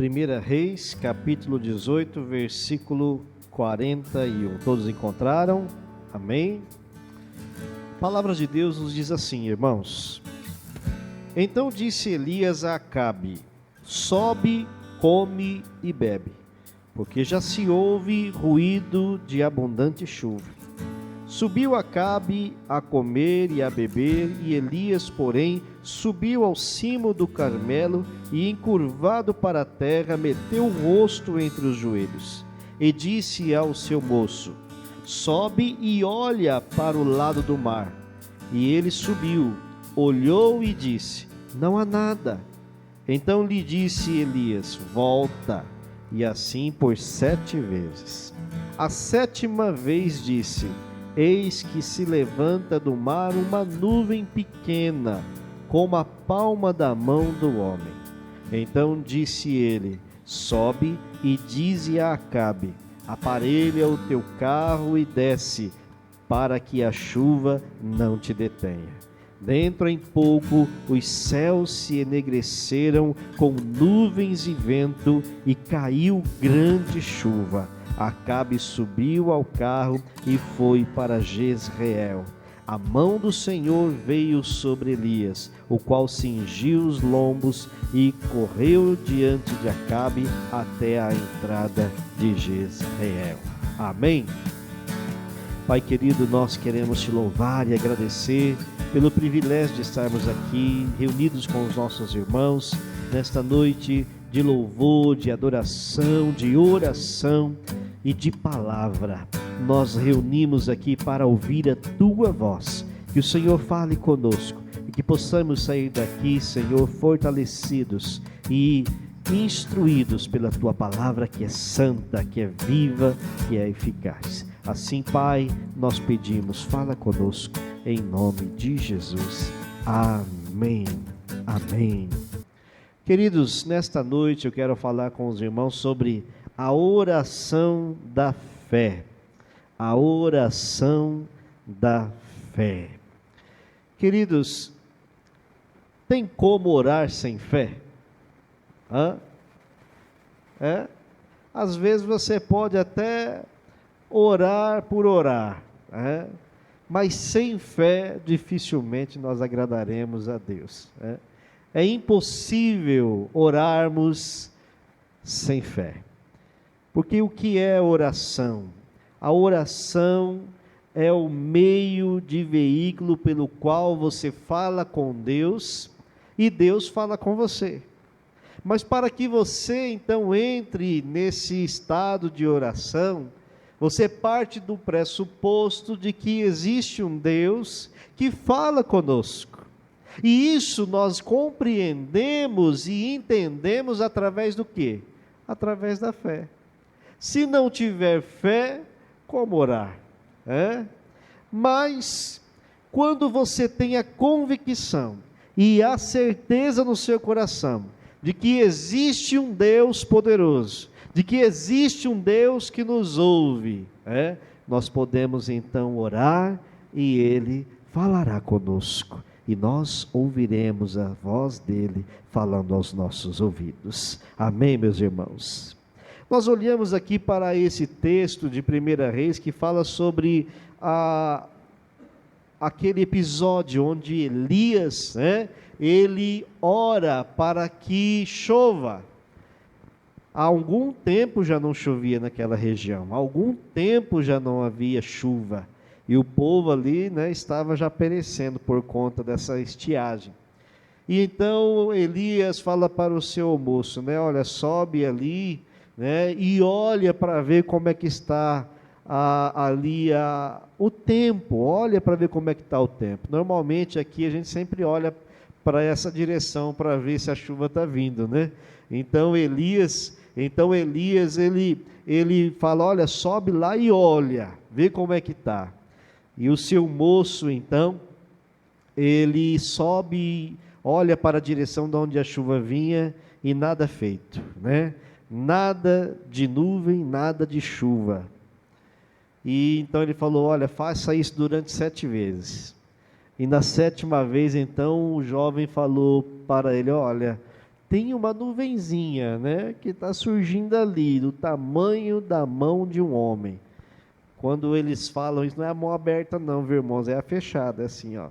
1 Reis, capítulo 18, versículo 41. Todos encontraram? Amém? A palavra de Deus nos diz assim, irmãos. Então disse Elias a Acabe: sobe, come e bebe, porque já se ouve ruído de abundante chuva. Subiu Acabe a comer e a beber, e Elias, porém, subiu ao cimo do Carmelo e, encurvado para a terra, meteu o rosto entre os joelhos, e disse ao seu moço: sobe e olha para o lado do mar. E ele subiu, olhou e disse: não há nada. Então lhe disse Elias: volta. E assim por 7 vezes. A 7ª vez disse: eis que se levanta do mar uma nuvem pequena, como a palma da mão do homem. Então disse ele: sobe e dize a Acabe: aparelha o teu carro e desce, para que a chuva não te detenha. Dentro em pouco os céus se enegreceram com nuvens e vento, e caiu grande chuva. Acabe subiu ao carro e foi para Jezreel. A mão do Senhor veio sobre Elias, o qual cingiu os lombos e correu diante de Acabe até a entrada de Jezreel. Amém? Pai querido, nós queremos te louvar e agradecer pelo privilégio de estarmos aqui, reunidos com os nossos irmãos, nesta noite de louvor, de adoração, de oração e de palavra. Nós reunimos aqui para ouvir a tua voz, que o Senhor fale conosco e que possamos sair daqui, Senhor, fortalecidos e instruídos pela tua palavra, que é santa, que é viva, que é eficaz. Assim, Pai, nós pedimos, fala conosco, em nome de Jesus. Amém. Amém. Queridos, nesta noite eu quero falar com os irmãos sobre a oração da fé. A oração da fé. Queridos, tem como orar sem fé? Às vezes você pode até orar por orar, mas sem fé dificilmente nós agradaremos a Deus. É impossível orarmos sem fé. Porque o que é oração? A oração é o meio de veículo pelo qual você fala com Deus e Deus fala com você. Mas para que você então entre nesse estado de oração, você parte do pressuposto de que existe um Deus que fala conosco. E isso nós compreendemos e entendemos através do quê? Através da fé. Se não tiver fé, como orar? Mas, quando você tem a convicção e a certeza no seu coração de que existe um Deus poderoso, de que existe um Deus que nos ouve, nós podemos então orar e Ele falará conosco. E nós ouviremos a voz dEle falando aos nossos ouvidos. Amém, meus irmãos? Nós olhamos aqui para esse texto de 1 Reis que fala sobre aquele episódio onde Elias, ele ora para que chova. Há algum tempo já não chovia naquela região, há algum tempo já não havia chuva, e o povo ali, estava já perecendo por conta dessa estiagem. E então Elias fala para o seu moço, olha, sobe ali, e olha para ver como é que está ali o tempo, olha para ver como é que está o tempo. Normalmente aqui a gente sempre olha para essa direção para ver se a chuva está vindo, Então Elias ele fala, olha, sobe lá e olha, vê como é que está. E o seu moço então, ele sobe, olha para a direção de onde a chuva vinha e nada feito, Nada de nuvem, nada de chuva. E então ele falou, olha, faça isso durante 7 vezes. E na 7ª vez então o jovem falou para ele, olha, tem uma nuvenzinha, né, que está surgindo ali, do tamanho da mão de um homem. Quando eles falam isso, não é a mão aberta não, viu, irmãos, é a fechada, é assim, ó.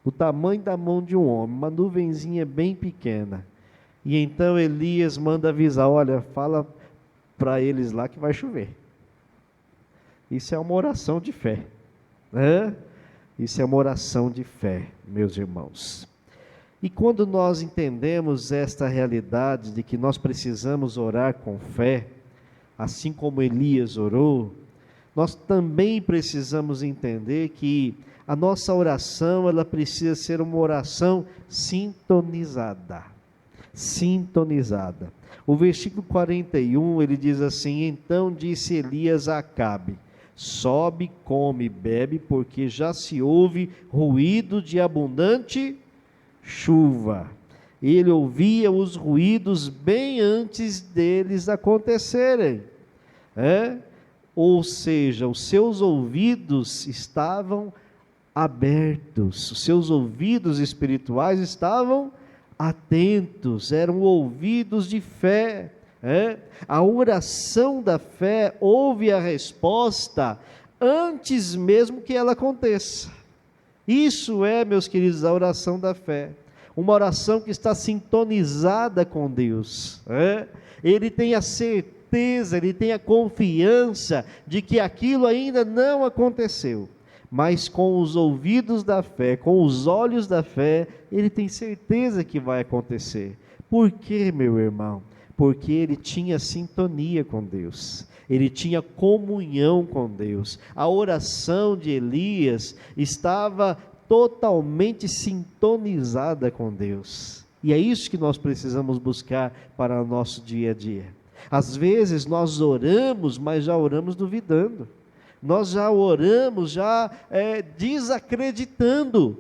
Do tamanho da mão de um homem, uma nuvenzinha bem pequena. E então Elias manda avisar, olha, fala para eles lá que vai chover. Isso é uma oração de fé, né? Isso é uma oração de fé, meus irmãos. E quando nós entendemos esta realidade de que nós precisamos orar com fé, assim como Elias orou, nós também precisamos entender que a nossa oração, ela precisa ser uma oração sintonizada. Sintonizada. O versículo 41, ele diz assim: então disse Elias a Acabe, sobe, come, bebe, porque já se ouve ruído de abundante chuva. Ele ouvia os ruídos bem antes deles acontecerem. Ou seja, os seus ouvidos estavam abertos, os seus ouvidos espirituais estavam atentos, eram ouvidos de fé. A oração da fé ouve a resposta antes mesmo que ela aconteça. Isso é, meus queridos, a oração da fé, uma oração que está sintonizada com Deus. Ele tem a certeza, ele tem a confiança de que aquilo ainda não aconteceu, mas com os ouvidos da fé, com os olhos da fé, ele tem certeza que vai acontecer. Por quê, meu irmão? Porque ele tinha sintonia com Deus, ele tinha comunhão com Deus. A oração de Elias estava totalmente sintonizada com Deus, e é isso que nós precisamos buscar para o nosso dia a dia. Às vezes nós oramos, mas já oramos duvidando, nós já oramos, desacreditando,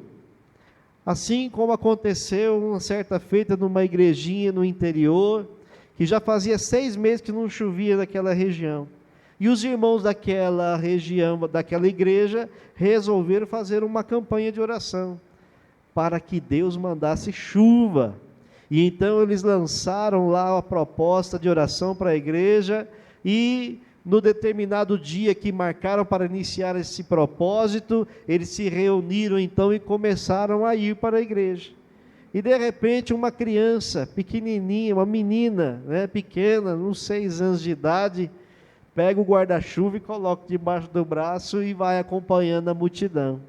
assim como aconteceu uma certa feita numa igrejinha no interior, que já fazia 6 meses que não chovia naquela região, e os irmãos daquela região, daquela igreja, resolveram fazer uma campanha de oração, para que Deus mandasse chuva. E então eles lançaram lá a proposta de oração para a igreja, e no determinado dia que marcaram para iniciar esse propósito, eles se reuniram então e começaram a ir para a igreja. E de repente uma criança pequenininha, uma menina, pequena, uns 6 anos de idade, pega o guarda-chuva e coloca debaixo do braço e vai acompanhando a multidão.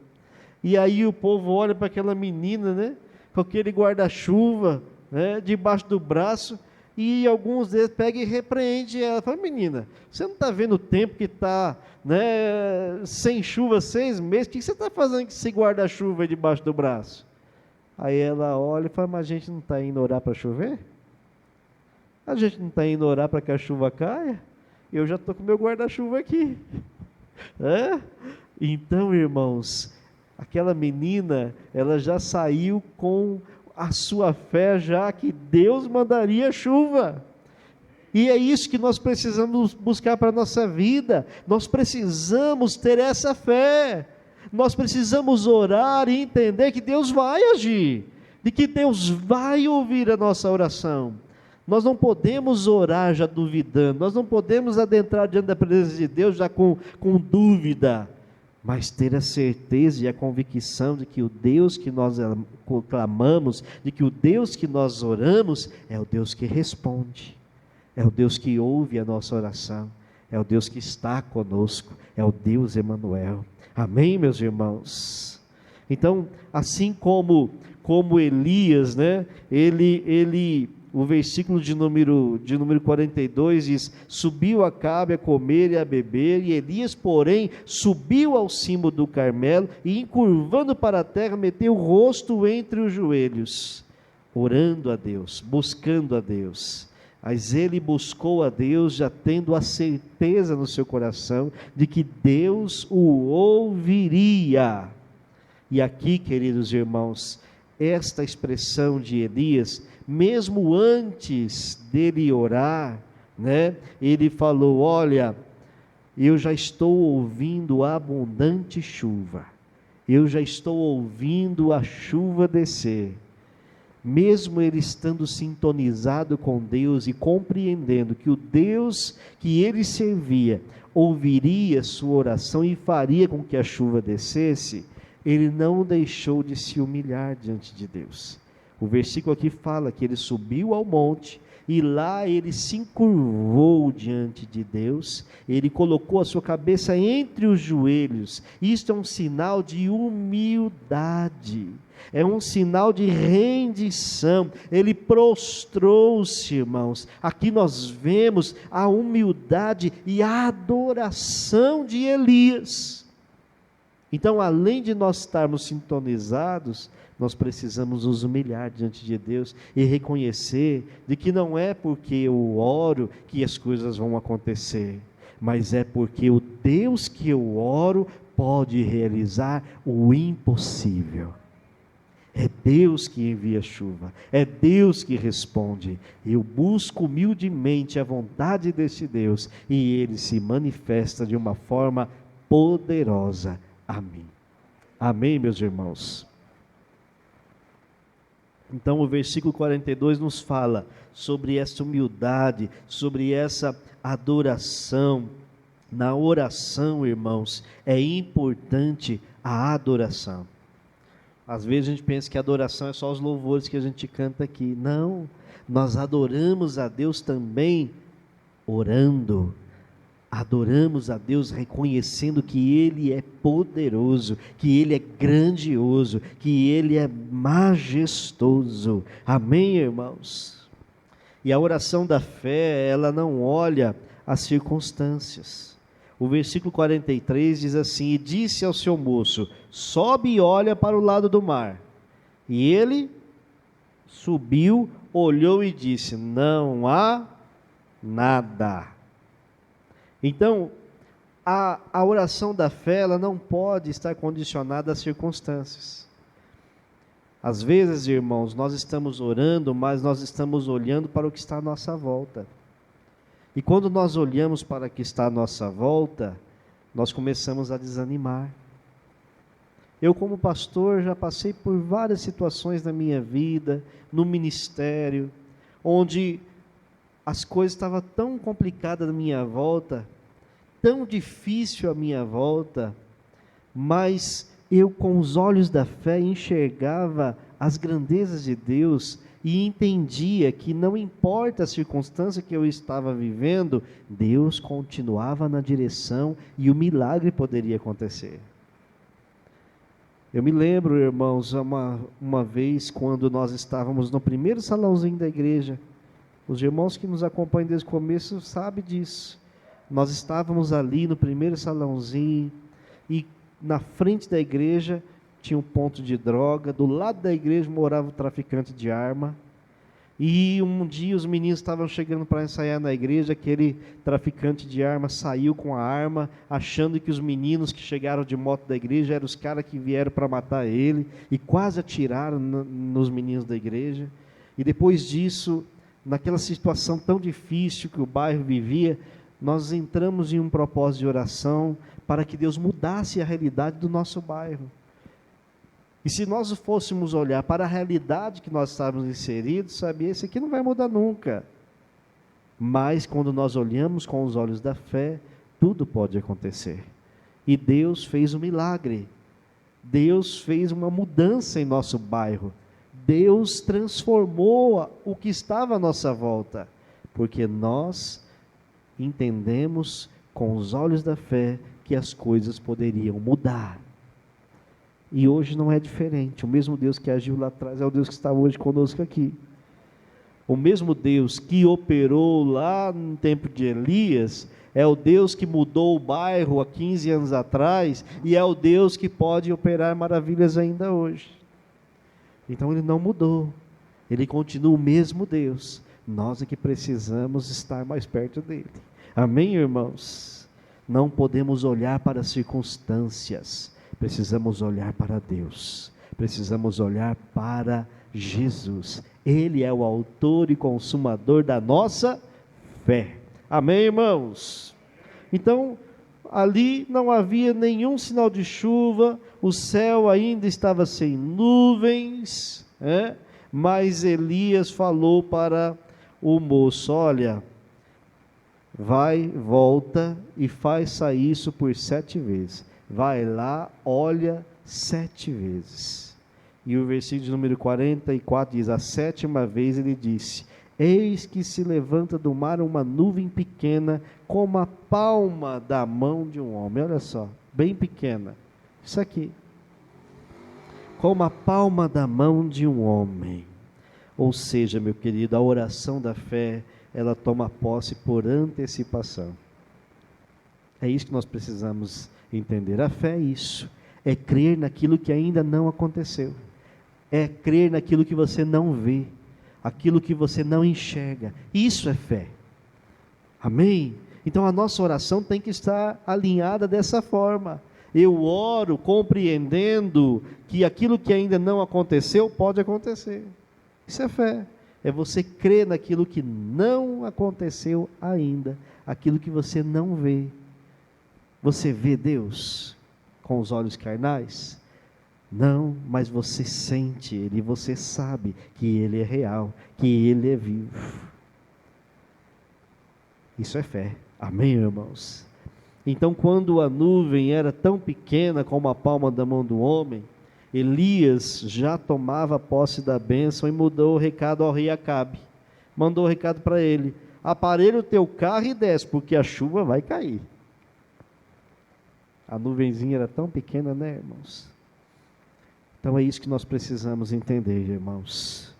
E aí o povo olha para aquela menina, com aquele guarda-chuva, debaixo do braço, e alguns deles pegam e repreendem ela, fala: menina, você não está vendo o tempo que está, sem chuva 6 meses, o que você está fazendo com esse guarda-chuva debaixo do braço? Aí ela olha e fala: mas a gente não está indo orar para chover? A gente não está indo orar para que a chuva caia? Eu já estou com meu guarda-chuva aqui. Então, irmãos, aquela menina, ela já saiu com a sua fé, já que Deus mandaria chuva. E é isso que nós precisamos buscar para a nossa vida. Nós precisamos ter essa fé. Nós precisamos orar e entender que Deus vai agir, de que Deus vai ouvir a nossa oração. Nós não podemos orar já duvidando, nós não podemos adentrar diante da presença de Deus já com dúvida, mas ter a certeza e a convicção de que o Deus que nós clamamos, de que o Deus que nós oramos, é o Deus que responde, é o Deus que ouve a nossa oração, é o Deus que está conosco, é o Deus Emanuel. Amém, meus irmãos? Então, assim como Elias, o versículo de número 42 diz: subiu Acabe a comer e a beber, e Elias, porém, subiu ao cimo do Carmelo, e encurvando para a terra, meteu o rosto entre os joelhos, orando a Deus, buscando a Deus. Mas ele buscou a Deus, já tendo a certeza no seu coração, de que Deus o ouviria. E aqui, queridos irmãos, esta expressão de Elias, mesmo antes dele orar, ele falou: olha, eu já estou ouvindo abundante chuva, eu já estou ouvindo a chuva descer, mesmo ele estando sintonizado com Deus e compreendendo que o Deus que ele servia ouviria sua oração e faria com que a chuva descesse, ele não deixou de se humilhar diante de Deus. O versículo aqui fala que ele subiu ao monte e lá ele se encurvou diante de Deus, ele colocou a sua cabeça entre os joelhos. Isto é um sinal de humildade, é um sinal de rendição. Ele prostrou-se, irmãos. Aqui nós vemos a humildade e a adoração de Elias. Então, além de nós estarmos sintonizados, nós precisamos nos humilhar diante de Deus e reconhecer de que não é porque eu oro que as coisas vão acontecer, mas é porque o Deus que eu oro pode realizar o impossível. É Deus que envia chuva, é Deus que responde. Eu busco humildemente a vontade desse Deus e Ele se manifesta de uma forma poderosa a mim. Amém, meus irmãos? Então o versículo 42 nos fala sobre essa humildade, sobre essa adoração. Na oração, irmãos, é importante a adoração. Às vezes a gente pensa que a adoração é só os louvores que a gente canta aqui. Não, nós adoramos a Deus também orando. Adoramos a Deus reconhecendo que Ele é poderoso, que Ele é grandioso, que Ele é majestoso. Amém, irmãos? E a oração da fé, ela não olha as circunstâncias. O versículo 43 diz assim: e disse ao seu moço, sobe e olha para o lado do mar. E ele subiu, olhou e disse, não há nada. Então, a oração da fé, ela não pode estar condicionada às circunstâncias. Às vezes, irmãos, nós estamos orando, mas nós estamos olhando para o que está à nossa volta. E quando nós olhamos para o que está à nossa volta, nós começamos a desanimar. Eu, como pastor, já passei por várias situações na minha vida, no ministério, onde as coisas estavam tão complicadas à minha volta, tão difícil à minha volta, mas eu com os olhos da fé enxergava as grandezas de Deus e entendia que não importa a circunstância que eu estava vivendo, Deus continuava na direção e o milagre poderia acontecer. Eu me lembro, irmãos, uma vez quando nós estávamos no primeiro salãozinho da igreja, os irmãos que nos acompanham desde o começo sabem disso. Nós estávamos ali no primeiro salãozinho e na frente da igreja tinha um ponto de droga, do lado da igreja morava um traficante de arma, e um dia os meninos estavam chegando para ensaiar na igreja, aquele traficante de arma saiu com a arma, achando que os meninos que chegaram de moto da igreja eram os caras que vieram para matar ele, e quase atiraram nos meninos da igreja. E depois disso, naquela situação tão difícil que o bairro vivia, nós entramos em um propósito de oração para que Deus mudasse a realidade do nosso bairro. E se nós fôssemos olhar para a realidade que nós estávamos inseridos, sabia, esse aqui não vai mudar nunca. Mas quando nós olhamos com os olhos da fé, tudo pode acontecer. E Deus fez um milagre. Deus fez uma mudança em nosso bairro. Deus transformou o que estava à nossa volta, porque nós entendemos com os olhos da fé que as coisas poderiam mudar. E hoje não é diferente. O mesmo Deus que agiu lá atrás é o Deus que está hoje conosco aqui. O mesmo Deus que operou lá no tempo de Elias é o Deus que mudou o bairro há 15 anos atrás e é o Deus que pode operar maravilhas ainda hoje. Então Ele não mudou. Ele continua o mesmo Deus. Nós é que precisamos estar mais perto dEle. Amém, irmãos? Não podemos olhar para as circunstâncias. Precisamos olhar para Deus, precisamos olhar para Jesus. Ele é o autor e consumador da nossa fé. Amém, irmãos? Então, ali não havia nenhum sinal de chuva, o céu ainda estava sem nuvens, Mas Elias falou para o moço: olha, vai, volta e faça isso por 7 vezes. Vai lá, olha 7 vezes. E o versículo de número 44 diz: a 7ª vez ele disse: eis que se levanta do mar uma nuvem pequena, como a palma da mão de um homem. Olha só, bem pequena. Isso aqui. Como a palma da mão de um homem. Ou seja, meu querido, a oração da fé, ela toma posse por antecipação. É isso que nós precisamos entender. A fé é isso. É crer naquilo que ainda não aconteceu. É crer naquilo que você não vê. Aquilo que você não enxerga. Isso é fé. Amém? Então a nossa oração tem que estar alinhada dessa forma. Eu oro compreendendo que aquilo que ainda não aconteceu pode acontecer. Isso é fé. É você crer naquilo que não aconteceu ainda, aquilo que você não vê. Você vê Deus com os olhos carnais? Não, mas você sente Ele, você sabe que Ele é real, que Ele é vivo. Isso é fé. Amém, irmãos? Então, quando a nuvem era tão pequena como a palma da mão do homem, Elias já tomava posse da bênção e mudou o recado ao rei Acabe. Mandou o recado para ele: aparelha o teu carro e desce, porque a chuva vai cair. A nuvenzinha era tão pequena, né, irmãos? Então é isso que nós precisamos entender, irmãos.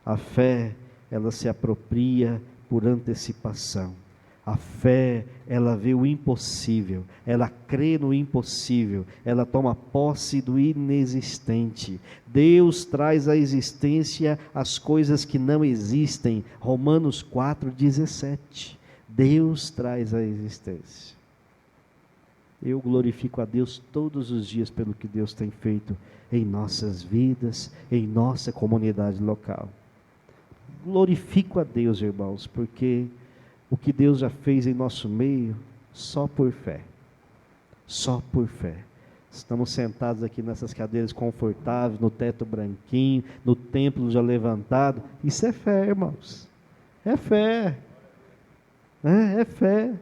A fé, ela se apropria por antecipação. A fé, ela vê o impossível, ela crê no impossível, ela toma posse do inexistente. Deus traz à existência as coisas que não existem. Romanos 4,17. Deus traz à existência. Eu glorifico a Deus todos os dias pelo que Deus tem feito em nossas vidas, em nossa comunidade local. Glorifico a Deus, irmãos, porque o que Deus já fez em nosso meio, só por fé. Só por fé. Estamos sentados aqui nessas cadeiras confortáveis, no teto branquinho, no templo já levantado. Isso é fé, irmãos. É fé. É fé.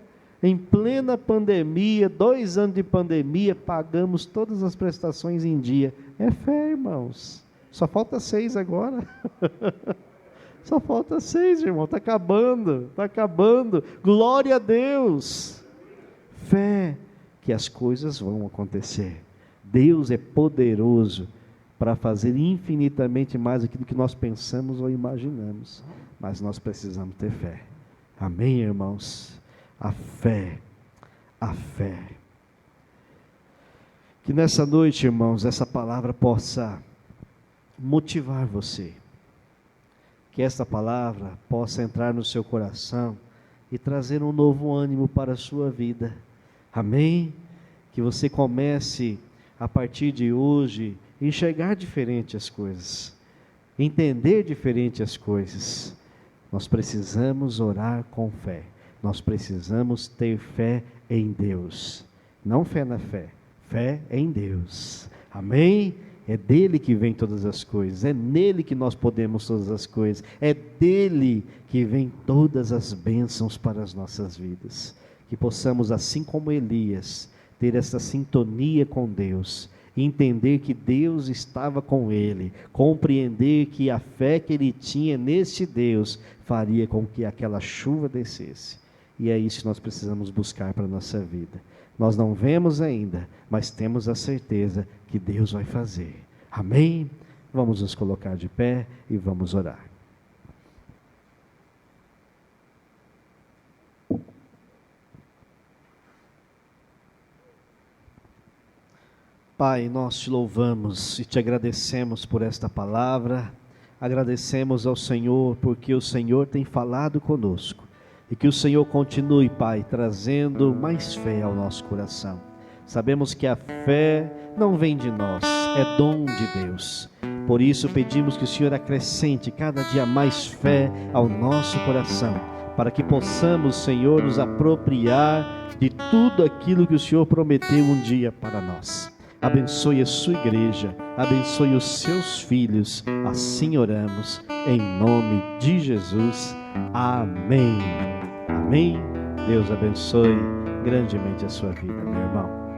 Em plena pandemia, 2 anos de pandemia, pagamos todas as prestações em dia. É fé, irmãos. Só falta 6 agora. Só falta 6, irmão. Está acabando. Está acabando. Glória a Deus. Fé que as coisas vão acontecer. Deus é poderoso para fazer infinitamente mais aquilo que nós pensamos ou imaginamos. Mas nós precisamos ter fé. Amém, irmãos? A fé. A fé. Que nessa noite, irmãos, essa palavra possa motivar você. Que esta palavra possa entrar no seu coração e trazer um novo ânimo para a sua vida. Amém? Que você comece, a partir de hoje, a enxergar diferente as coisas, entender diferente as coisas. Nós precisamos orar com fé. Nós precisamos ter fé em Deus. Não fé na fé, fé em Deus. Amém? É dele que vem todas as coisas, é nele que nós podemos todas as coisas, é dele que vem todas as bênçãos para as nossas vidas. Que possamos, assim como Elias, ter essa sintonia com Deus, entender que Deus estava com ele, compreender que a fé que ele tinha neste Deus faria com que aquela chuva descesse. E é isso que nós precisamos buscar para a nossa vida. Nós não vemos ainda, mas temos a certeza que Deus vai fazer. Amém? Vamos nos colocar de pé e vamos orar. Pai, nós te louvamos e te agradecemos por esta palavra. Agradecemos ao Senhor porque o Senhor tem falado conosco. E que o Senhor continue, Pai, trazendo mais fé ao nosso coração. Sabemos que a fé não vem de nós, é dom de Deus. Por isso pedimos que o Senhor acrescente cada dia mais fé ao nosso coração, para que possamos, Senhor, nos apropriar de tudo aquilo que o Senhor prometeu um dia para nós. abençoe a sua igreja, abençoe os seus filhos. Assim oramos, em nome de Jesus. Amém. Amém. Deus abençoe grandemente a sua vida, meu irmão.